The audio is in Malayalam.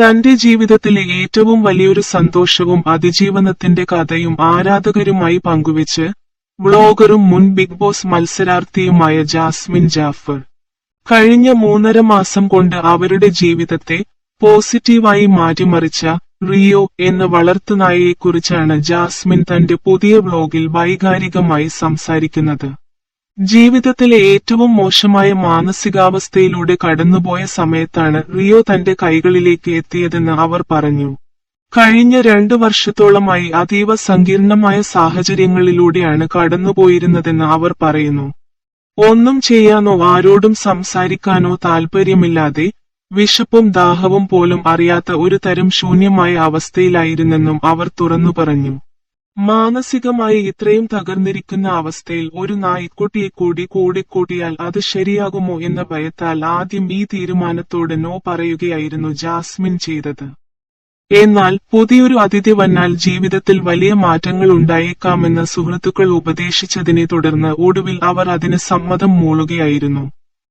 തന്റെ ജീവിതത്തിലെ ഏറ്റവും വലിയൊരു സന്തോഷവും അതിജീവനത്തിന്റെ കഥയും ആരാധകരുമായി പങ്കുവെച്ച് വ്ളോഗറും മുൻ ബിഗ് ബോസ് മത്സരാർത്ഥിയുമായ ജാസ്മിൻ ജാഫർ കഴിഞ്ഞ 3.5 മാസം കൊണ്ട് അവരുടെ ജീവിതത്തെ പോസിറ്റീവായി മാറ്റിമറിച്ച റിയോ എന്ന വളർത്തുനായയെക്കുറിച്ചാണ് ജാസ്മിൻ തന്റെ പുതിയ വ്ളോഗിൽ വൈകാരികമായി സംസാരിക്കുന്നത്. ജീവിതത്തിലെ ഏറ്റവും മോശമായ മാനസികാവസ്ഥയിലൂടെ കടന്നുപോയ സമയത്താണ് റിയോ തന്റെ കൈകളിലേക്ക് എത്തിയതെന്ന് അവർ പറഞ്ഞു. കഴിഞ്ഞ 2 വർഷത്തോളമായി അതീവ സങ്കീർണമായ സാഹചര്യങ്ങളിലൂടെയാണ് കടന്നുപോയിരുന്നതെന്ന് അവർ പറയുന്നു. ഒന്നും ചെയ്യാനോ ആരോടും സംസാരിക്കാനോ താൽപര്യമില്ലാതെ വിശപ്പും ദാഹവും പോലും അറിയാത്ത ഒരു തരം ശൂന്യമായ അവസ്ഥയിലായിരുന്നെന്നും അവർ തുറന്നു പറഞ്ഞു. മാനസികമായി ഇത്രയും തകർന്നിരിക്കുന്ന അവസ്ഥയിൽ ഒരു നായ്ക്കുട്ടിയെ കൂടെ കൂട്ടിയാൽ അത് ശരിയാകുമോ എന്ന ഭയത്താൽ ആദ്യം ഈ തീരുമാനത്തോട് നോ പറയുകയായിരുന്നു ജാസ്മിൻ ചെയ്തത്. എന്നാൽ പുതിയൊരു അതിഥി വന്നാൽ ജീവിതത്തിൽ വലിയ മാറ്റങ്ങൾ ഉണ്ടായേക്കാമെന്ന് സുഹൃത്തുക്കൾ ഉപദേശിച്ചതിനെ തുടർന്ന് ഒടുവിൽ അവർ അതിന് സമ്മതം മൂളുകയായിരുന്നു.